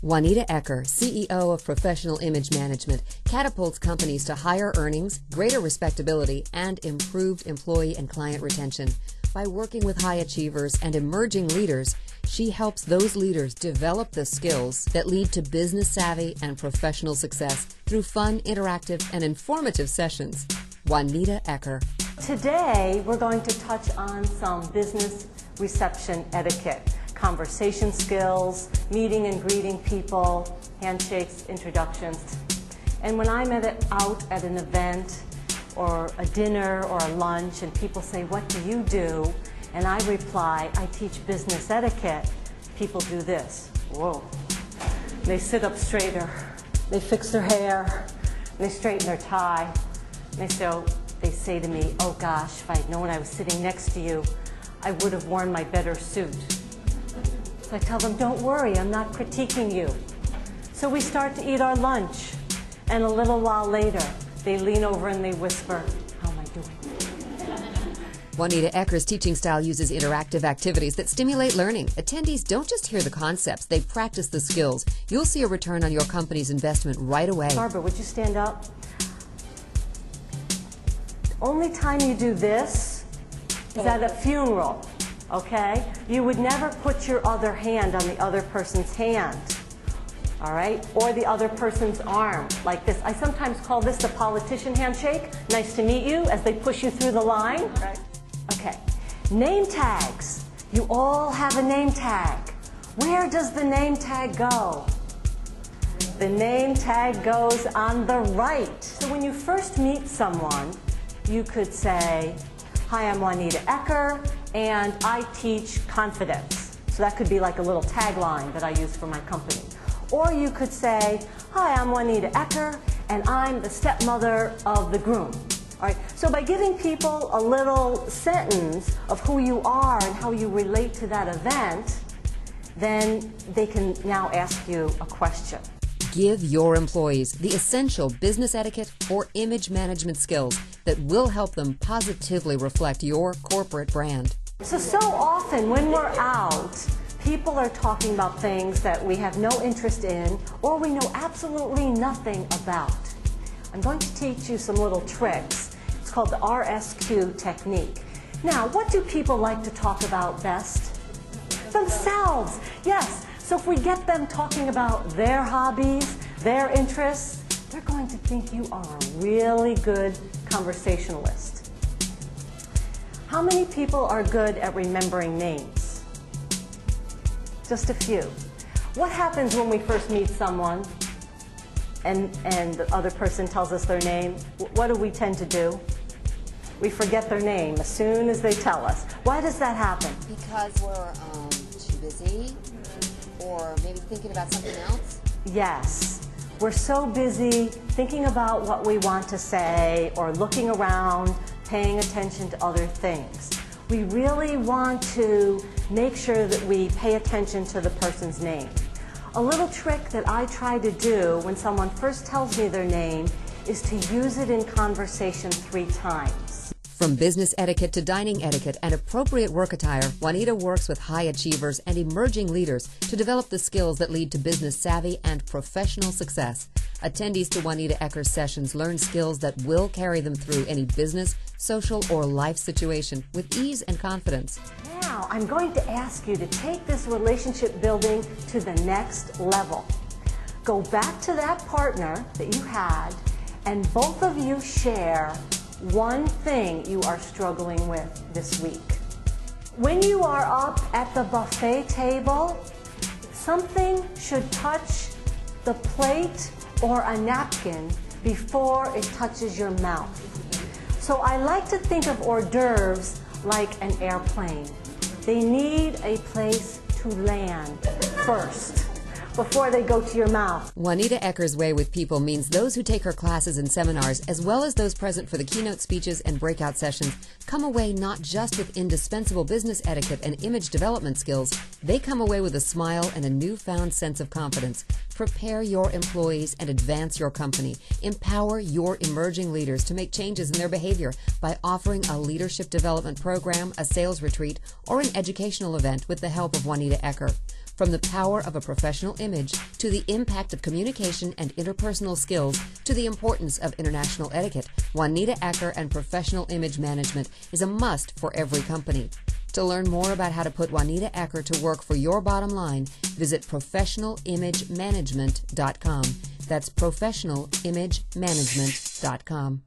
Juanita Ecker, CEO of Professional Image Management, catapults companies to higher earnings, greater respectability, and improved employee and client retention. By working with high achievers and emerging leaders, she helps those leaders develop the skills that lead to business savvy and professional success through fun, interactive, and informative sessions. Juanita Ecker. Today, we're going to touch on some business reception etiquette. Conversation skills, meeting and greeting people, handshakes, introductions. And when I'm out at an event or a dinner or a lunch and people say, "What do you do?" and I reply, "I teach business etiquette," people do this. Whoa. They sit up straighter, they fix their hair, they straighten their tie. They say to me, "Oh gosh, if I'd known I was sitting next to you, I would have worn my better suit." So I tell them, "Don't worry, I'm not critiquing you." So we start to eat our lunch, and a little while later, they lean over and they whisper, "How am I doing?" Juanita Ecker's teaching style uses interactive activities that stimulate learning. Attendees don't just hear the concepts, they practice the skills. You'll see a return on your company's investment right away. Barbara, would you stand up? The only time you do this is at a funeral. Okay? You would never put your other hand on the other person's hand, all right? Or the other person's arm, like this. I sometimes call this the politician handshake. Nice to meet you, as they push you through the line. Right. Okay. Name tags. You all have a name tag. Where does the name tag go? The name tag goes on the right. So when you first meet someone, you could say, "Hi, I'm Juanita Ecker, and I teach confidence." So that could be like a little tagline that I use for my company. Or you could say, "Hi, I'm Juanita Ecker, and I'm the stepmother of the groom." All right. So by giving people a little sentence of who you are and how you relate to that event, then they can now ask you a question. Give your employees the essential business etiquette or image management skills that will help them positively reflect your corporate brand. So often when we're out, people are talking about things that we have no interest in or we know absolutely nothing about. I'm going to teach you some little tricks. It's called the RSQ technique. Now, what do people like to talk about best? Themselves. Yes. So if we get them talking about their hobbies, their interests, they're going to think you are a really good conversationalist. How many people are good at remembering names? Just a few. What happens when we first meet someone and the other person tells us their name? What do we tend to do? We forget their name as soon as they tell us. Why does that happen? Because we're too busy, or maybe thinking about something else? Yes. We're so busy thinking about what we want to say or looking around, paying attention to other things. We really want to make sure that we pay attention to the person's name. A little trick that I try to do when someone first tells me their name is to use it in conversation 3 times. From business etiquette to dining etiquette and appropriate work attire, Juanita works with high achievers and emerging leaders to develop the skills that lead to business savvy and professional success. Attendees to Juanita Ecker's sessions learn skills that will carry them through any business, social, or life situation with ease and confidence. Now, I'm going to ask you to take this relationship building to the next level. Go back to that partner that you had, and both of you share one thing you are struggling with this week. When you are up at the buffet table, something should touch the plate or a napkin before it touches your mouth. So I like to think of hors d'oeuvres like an airplane. They need a place to land first before they go to your mouth. Juanita Ecker's way with people means those who take her classes and seminars, as well as those present for the keynote speeches and breakout sessions, come away not just with indispensable business etiquette and image development skills, they come away with a smile and a newfound sense of confidence. Prepare your employees and advance your company. Empower your emerging leaders to make changes in their behavior by offering a leadership development program, a sales retreat, or an educational event with the help of Juanita Ecker. From the power of a professional image to the impact of communication and interpersonal skills to the importance of international etiquette, Juanita Ecker and Professional Image Management is a must for every company. To learn more about how to put Juanita Ecker to work for your bottom line, visit ProfessionalImageManagement.com. That's ProfessionalImageManagement.com.